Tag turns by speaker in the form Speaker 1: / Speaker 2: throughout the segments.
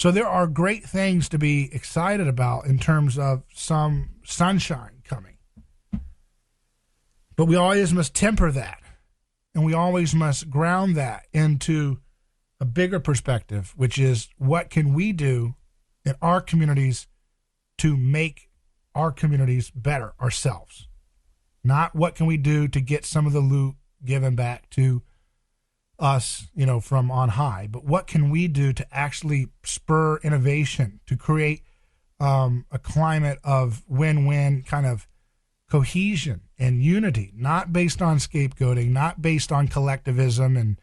Speaker 1: So there are great things to be excited about in terms of some sunshine coming. But we always must temper that, and we always must ground that into a bigger perspective, which is what can we do in our communities to make our communities better ourselves? Not what can we do to get some of the loot given back to us, from on high, but what can we do to actually spur innovation, to create a climate of win-win kind of cohesion and unity, not based on scapegoating, not based on collectivism and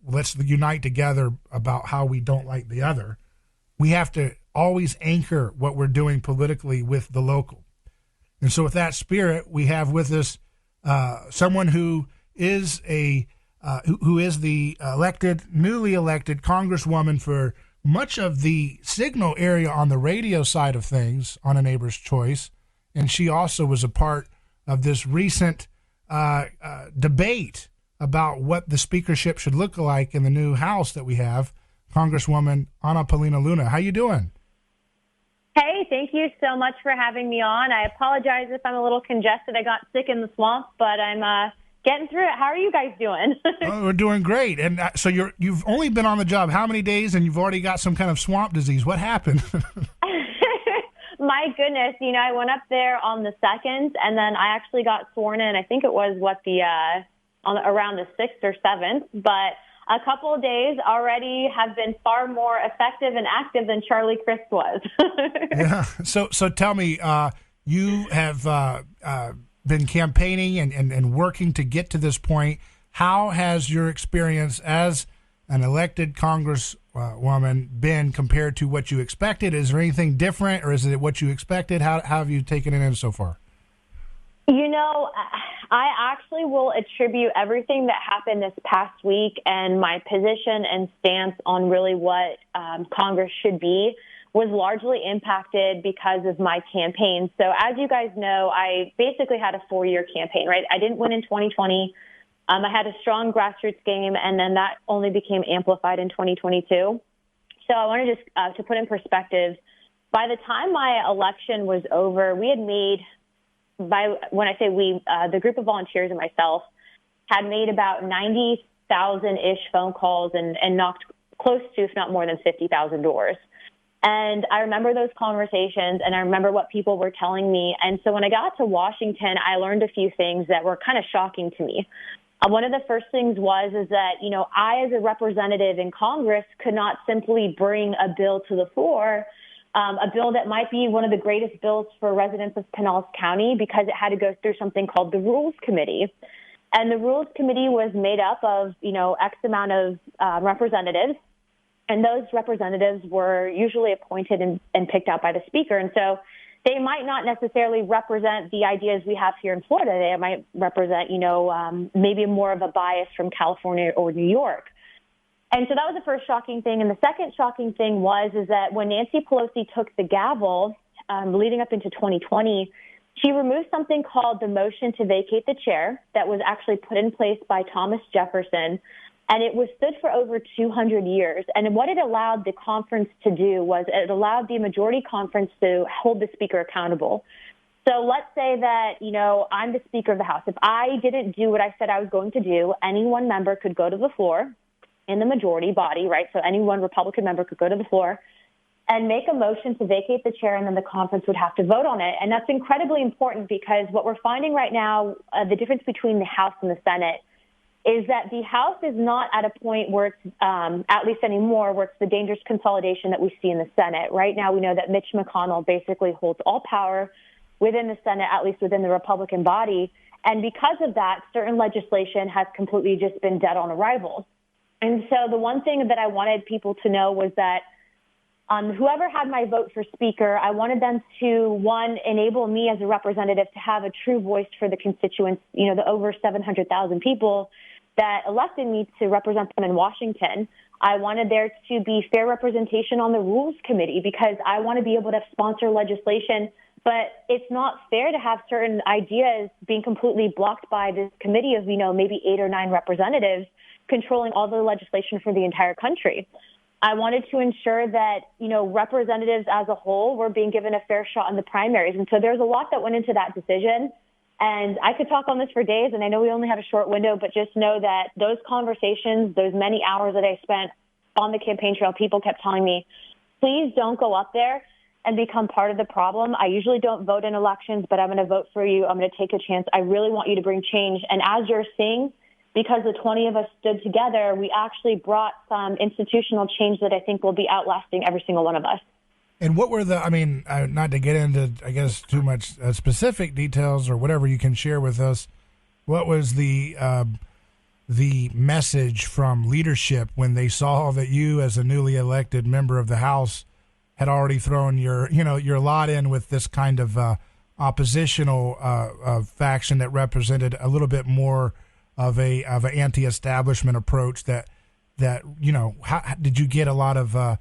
Speaker 1: let's unite together about how we don't like the other. We have to always anchor what we're doing politically with the local. And so with that spirit, we have with us someone who is the newly elected Congresswoman for much of the Signal area on the radio side of things on A Neighbor's Choice. And she also was a part of this recent debate about what the speakership should look like in the new House that we have. Congresswoman Anna Paulina Luna, how you doing?
Speaker 2: Hey, thank you so much for having me on. I apologize if I'm a little congested. I got sick in the swamp, but I'm getting through it. How are you guys doing?
Speaker 1: We're doing great. And so you've only been on the job how many days, and you've already got some kind of swamp disease? What happened?
Speaker 2: My goodness, I went up there on the 2nd, and then I actually got sworn in. I think it was around the 6th or 7th, but a couple of days already have been far more effective and active than Charlie Crist was.
Speaker 1: Yeah. So tell me, you have been campaigning and working to get to this point. How has your experience as an elected Congresswoman been compared to what you expected? Is there anything different, or is it what you expected? How have you taken it in so far?
Speaker 2: I actually will attribute everything that happened this past week and my position and stance on really what Congress should be was largely impacted because of my campaign. So as you guys know, I basically had a 4-year campaign, right? I didn't win in 2020. I had a strong grassroots game, and then that only became amplified in 2022. So I wanted to put in perspective, by the time my election was over, we had made, when I say we, the group of volunteers and myself had made about 90,000-ish phone calls and knocked close to, if not more than 50,000 doors. And I remember those conversations, and I remember what people were telling me. And so when I got to Washington, I learned a few things that were kind of shocking to me. One of the first things is that, I as a representative in Congress could not simply bring a bill to the floor, a bill that might be one of the greatest bills for residents of Pinellas County, because it had to go through something called the Rules Committee. And the Rules Committee was made up of, X amount of representatives. And those representatives were usually appointed and picked out by the speaker. And so they might not necessarily represent the ideas we have here in Florida. They might represent, maybe more of a bias from California or New York. And so that was the first shocking thing. And the second shocking thing is that when Nancy Pelosi took the gavel leading up into 2020, she removed something called the motion to vacate the chair that was actually put in place by Thomas Jefferson. And it was stood for over 200 years. And what it allowed the conference to do was it allowed the majority conference to hold the speaker accountable. So let's say that, I'm the Speaker of the House. If I didn't do what I said I was going to do, any one member could go to the floor in the majority body, right? So any one Republican member could go to the floor and make a motion to vacate the chair, and then the conference would have to vote on it. And that's incredibly important because what we're finding right now, the difference between the House and the Senate, is that the House is not at a point where it's, at least anymore, where it's the dangerous consolidation that we see in the Senate. Right now, we know that Mitch McConnell basically holds all power within the Senate, at least within the Republican body. And because of that, certain legislation has completely just been dead on arrival. And so the one thing that I wanted people to know was that whoever had my vote for speaker, I wanted them to, one, enable me as a representative to have a true voice for the constituents, the over 700,000 people that elected me to represent them in Washington. I wanted there to be fair representation on the Rules Committee because I want to be able to sponsor legislation, but it's not fair to have certain ideas being completely blocked by this committee of, maybe 8 or 9 representatives controlling all the legislation for the entire country. I wanted to ensure that, representatives as a whole were being given a fair shot in the primaries. And so there's a lot that went into that decision. And I could talk on this for days, and I know we only have a short window, but just know that those conversations, those many hours that I spent on the campaign trail, people kept telling me, please don't go up there and become part of the problem. I usually don't vote in elections, but I'm going to vote for you. I'm going to take a chance. I really want you to bring change. And as you're seeing, because the 20 of us stood together, we actually brought some institutional change that I think will be outlasting every single one of us.
Speaker 1: And what were not to get into, I guess, too much specific details or whatever you can share with us, what was the message from leadership when they saw that you, as a newly elected member of the House, had already thrown your lot in with this kind of oppositional faction that represented a little bit more of an anti-establishment approach? How did you get a lot of a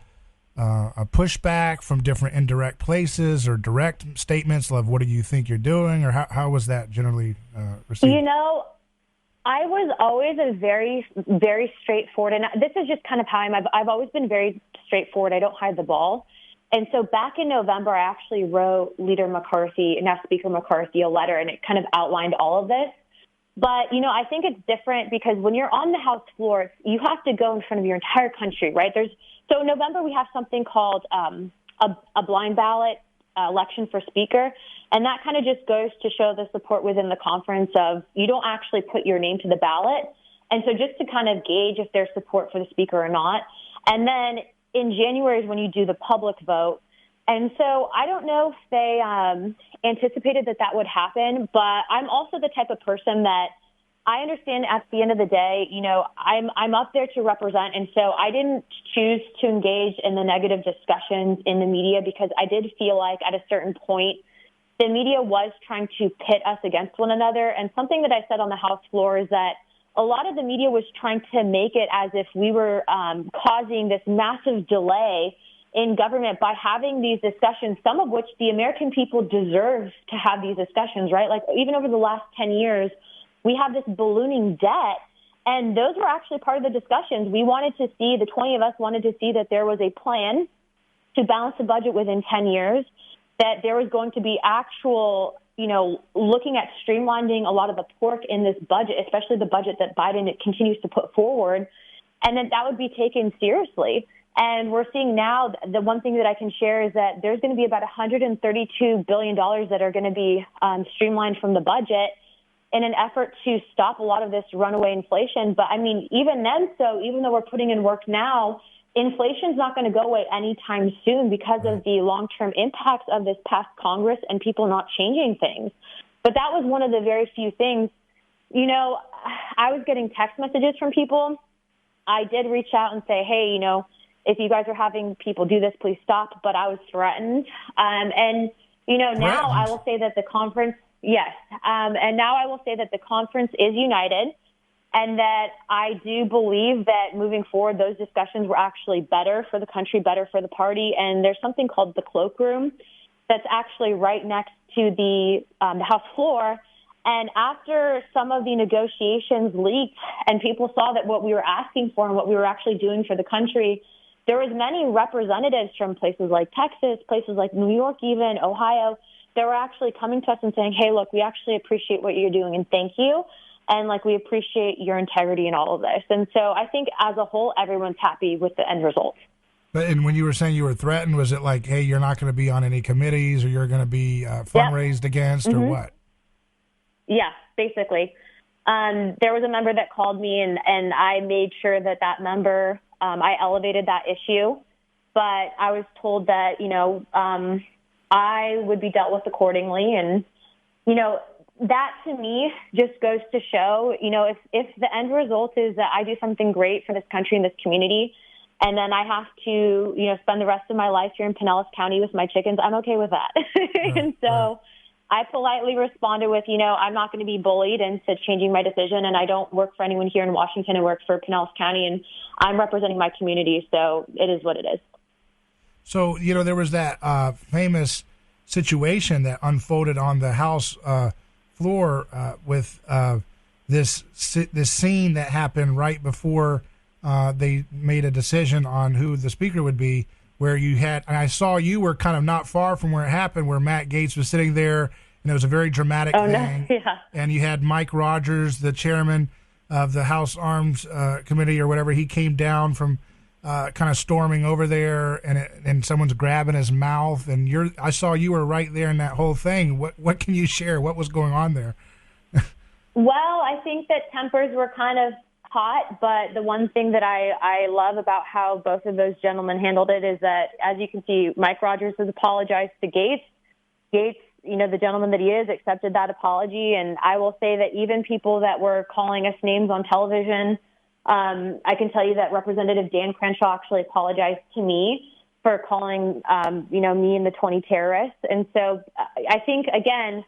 Speaker 1: pushback from different indirect places or direct statements of what do you think you're doing, or how was that generally received?
Speaker 2: I was always a very, very straightforward, and this is just kind of how I've always been very straightforward. I don't hide the ball. And so back in November, I actually wrote Leader McCarthy, now Speaker McCarthy, a letter, and it kind of outlined all of this. But, I think it's different because when you're on the House floor, you have to go in front of your entire country, right? So in November, we have something called a blind ballot election for Speaker. And that kind of just goes to show the support within the conference of you don't actually put your name to the ballot. And so just to kind of gauge if there's support for the Speaker or not. And then in January is when you do the public vote. And so I don't know if they anticipated that would happen, but I'm also the type of person that I understand at the end of the day, I'm up there to represent. And so I didn't choose to engage in the negative discussions in the media because I did feel like at a certain point, the media was trying to pit us against one another. And something that I said on the House floor is that a lot of the media was trying to make it as if we were causing this massive delay in government by having these discussions, some of which the American people deserve to have these discussions, right? Like even over the last 10 years, we have this ballooning debt, and those were actually part of the discussions. We wanted to see, the 20 of us wanted to see that there was a plan to balance the budget within 10 years, that there was going to be actual, looking at streamlining a lot of the pork in this budget, especially the budget that Biden continues to put forward, and that would be taken seriously. And we're seeing now, the one thing that I can share is that there's going to be about $132 billion that are going to be streamlined from the budget in an effort to stop a lot of this runaway inflation. But, even then, even though we're putting in work now, inflation's not going to go away anytime soon because of the long-term impacts of this past Congress and people not changing things. But that was one of the very few things. I was getting text messages from people. I did reach out and say, hey, if you guys are having people do this, please stop. But I was threatened. Now I will say that the conference, yes. And now I will say that the conference is united and that I do believe that moving forward, those discussions were actually better for the country, better for the party. And there's something called the cloakroom that's actually right next to the House floor. And after some of the negotiations leaked and people saw that what we were asking for and what we were actually doing for the country, there was many representatives from places like Texas, places like New York, even Ohio, that were actually coming to us and saying, hey, look, we actually appreciate what you're doing and thank you. And we appreciate your integrity in all of this. And so I think as a whole, everyone's happy with the end result.
Speaker 1: And when you were saying you were threatened, was it like, hey, you're not going to be on any committees or you're going to be fundraised against or what?
Speaker 2: Yeah, basically. There was a member that called me and I made sure that member, I elevated that issue, but I was told that, I would be dealt with accordingly. And, that to me just goes to show, if the end result is that I do something great for this country and this community, and then I have to, spend the rest of my life here in Pinellas County with my chickens, I'm okay with that. And so I politely responded with, I'm not going to be bullied into changing my decision, and I don't work for anyone here in Washington. I work for Pinellas County, and I'm representing my community, so it is what it is.
Speaker 1: So, there was that famous situation that unfolded on the House floor with this scene that happened right before they made a decision on who the speaker would be, where you had, and I saw you were kind of not far from where it happened, where Matt Gaetz was sitting there, and it was a very dramatic thing.
Speaker 2: No. Yeah.
Speaker 1: And you had Mike Rogers, the chairman of the House Arms Committee or whatever. He came down from kind of storming over there, and someone's grabbing his mouth. And I saw you were right there in that whole thing. What can you share? What was going on there?
Speaker 2: Well, I think that tempers were kind of hot, but the one thing that I love about how both of those gentlemen handled it is that, as you can see, Mike Rogers has apologized to Gaetz. Gaetz, the gentleman that he is, accepted that apology. And I will say that even people that were calling us names on television, I can tell you that Representative Dan Crenshaw actually apologized to me for calling, me and the 20 terrorists. And so I think, again,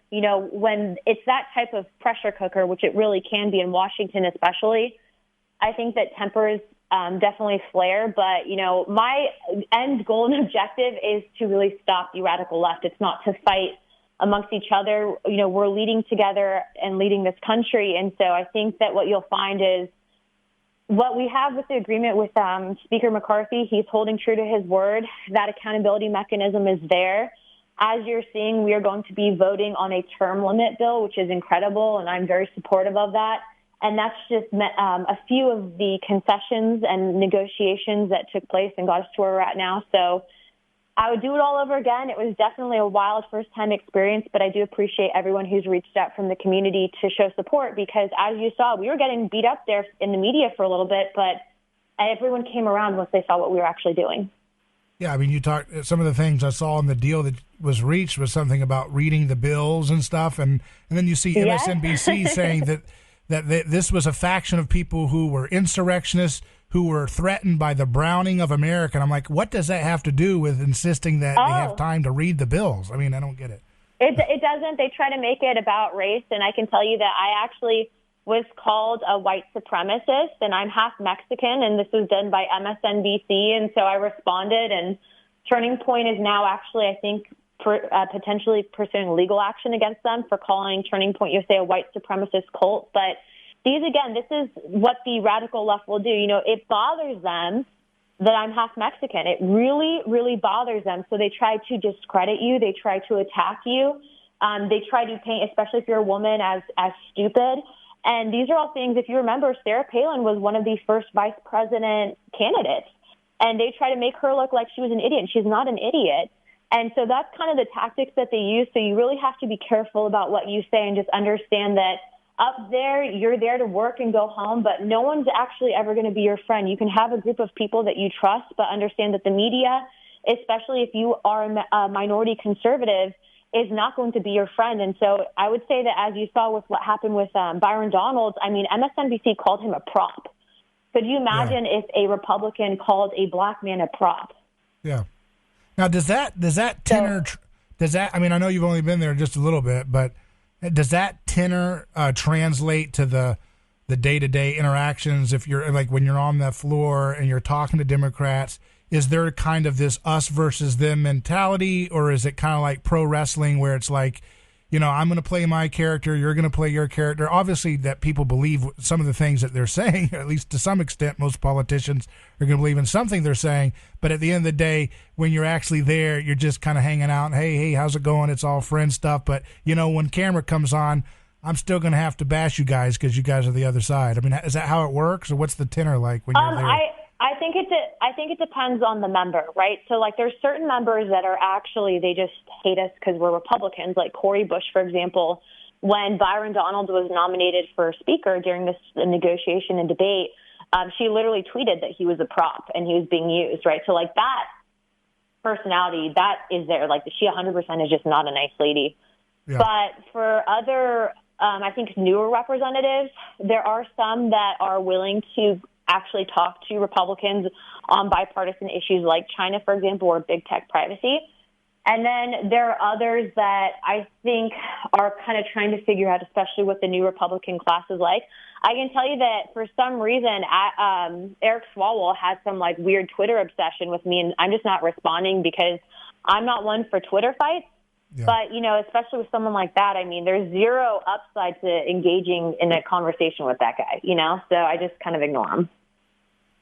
Speaker 2: when it's that type of pressure cooker, which it really can be in Washington especially, I think that tempers definitely flare. But, my end goal and objective is to really stop the radical left. It's not to fight amongst each other. We're leading together and leading this country. And so I think that what you'll find is what we have with the agreement with Speaker McCarthy, he's holding true to his word. That accountability mechanism is there. As you're seeing, we are going to be voting on a term limit bill, which is incredible, and I'm very supportive of that. And that's just a few of the concessions and negotiations that took place and got us to where we're at now. So I would do it all over again. It was definitely a wild first-time experience, but I do appreciate everyone who's reached out from the community to show support because, as you saw, we were getting beat up there in the media for a little bit, but everyone came around once they saw what we were actually doing.
Speaker 1: Yeah, I mean, you talked, some of the things I saw in the deal that was reached was something about reading the bills and stuff, and then you see MSNBC
Speaker 2: Yes.
Speaker 1: saying that this was a faction of people who were insurrectionists, who were threatened by the browning of America. And I'm like, what does that have to do with insisting that they have time to read the bills? I mean, I don't get it.
Speaker 2: It doesn't. They try to make it about race, and I can tell you that I actually was called a white supremacist, and I'm half Mexican, and this was done by MSNBC, and so I responded, and Turning Point is now actually, I think, potentially pursuing legal action against them for calling Turning Point USA a white supremacist cult. But this is what the radical left will do. It bothers them that I'm half Mexican. It really, really bothers them. So they try to discredit you. They try to attack you. They try to paint, especially if you're a woman, as stupid. And these are all things, if you remember, Sarah Palin was one of the first vice president candidates. And they try to make her look like she was an idiot. And she's not an idiot. And so that's kind of the tactics that they use. So you really have to be careful about what you say and just understand that up there, you're there to work and go home, but no one's actually ever going to be your friend. You can have a group of people that you trust, but understand that the media, especially if you are a minority conservative, is not going to be your friend. And so I would say that, as you saw with what happened with Byron Donalds, I mean, MSNBC called him a prop. Could you imagine if a Republican called a black man a prop?
Speaker 1: Yeah. Now, does that tenor, I mean, I know you've only been there just a little bit, but does that tenor translate to the day-to-day interactions? If you're like, when you're on the floor and you're talking to Democrats, is there kind of this us versus them mentality, or is it kind of like pro wrestling where it's like, I'm going to play my character, you're going to play your character? Obviously that people believe some of the things that they're saying, at least to some extent. Most politicians are going to believe in something they're saying, but at the end of the day, when you're actually there, you're just kind of hanging out and, hey, how's it going? It's all friend stuff. But, when camera comes on, I'm still going to have to bash you guys because you guys are the other side. I mean, is that how it works, or what's the tenor like when you're there?
Speaker 2: I think it depends on the member, right? So, like, there's certain members that are actually, they just hate us because we're Republicans. Like Cori Bush, for example, when Byron Donalds was nominated for speaker during this negotiation and debate, she literally tweeted that he was a prop and he was being used, right? So, like, that personality, that is there. Like, she 100% is just not a nice lady. Yeah. But for other, I think, newer representatives, there are some that are willing to actually talk to Republicans on bipartisan issues like China, for example, or big tech privacy. And then there are others that I think are kind of trying to figure out, especially what the new Republican class is like. I can tell you that for some reason, Eric Swalwell had some like weird Twitter obsession with me, and I'm just not responding because I'm not one for Twitter fights. Yeah. But, especially with someone like that, I mean, there's zero upside to engaging in a conversation with that guy, so I just kind of ignore him.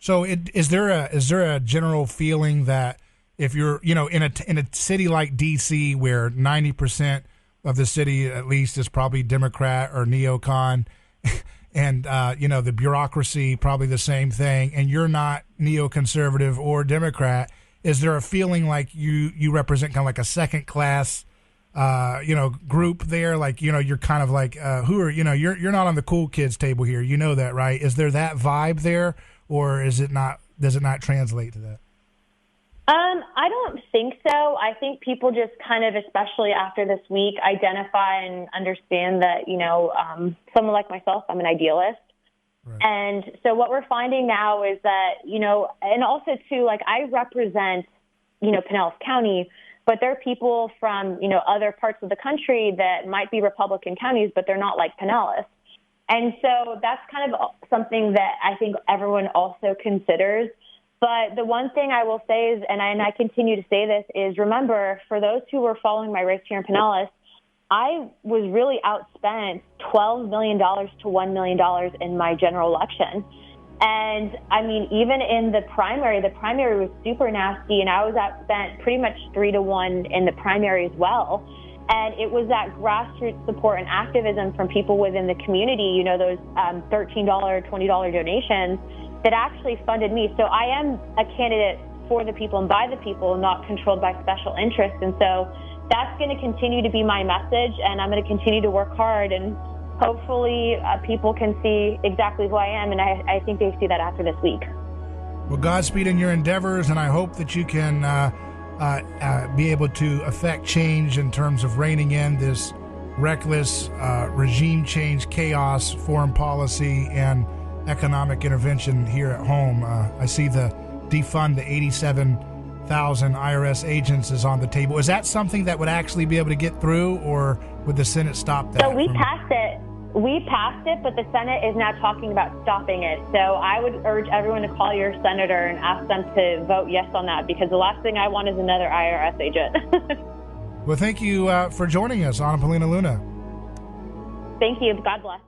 Speaker 1: So is there a general feeling that if you're, in a city like D.C. where 90% of the city at least is probably Democrat or neocon, and the bureaucracy probably the same thing, and you're not neoconservative or Democrat, is there a feeling like you represent kind of like a second class group there? Like, you're kind of like you're not on the cool kids table here. You know that, right? Is there that vibe there? Or is it not? Does it not translate to that?
Speaker 2: I don't think so. I think people just kind of, especially after this week, identify and understand that, someone like myself, I'm an idealist. Right. And so what we're finding now is that, and also too, like I represent, Pinellas County, but there are people from, other parts of the country that might be Republican counties, but they're not like Pinellas. And so that's kind of something that I think everyone also considers. But the one thing I will say is, and I continue to say this, is remember, for those who were following my race here in Pinellas, I was really outspent $12 million to $1 million in my general election. And, I mean, even in the primary was super nasty, and I was outspent pretty much 3-1 in the primary as well. And it was that grassroots support and activism from people within the community, those $13, $20 donations that actually funded me. So I am a candidate for the people and by the people, not controlled by special interests. And so that's going to continue to be my message, and I'm going to continue to work hard, and hopefully people can see exactly who I am, and I think they see that after this week.
Speaker 1: Well, Godspeed in your endeavors, and I hope that you can be able to affect change in terms of reining in this reckless regime change, chaos, foreign policy, and economic intervention here at home. I see the defund the 87,000 IRS agents is on the table. Is that something that would actually be able to get through, or would the Senate stop that?
Speaker 2: So we passed it. We passed it, but the Senate is now talking about stopping it. So I would urge everyone to call your senator and ask them to vote yes on that, because the last thing I want is another IRS agent.
Speaker 1: Well, thank you for joining us, Anna Paulina Luna.
Speaker 2: Thank you. God bless.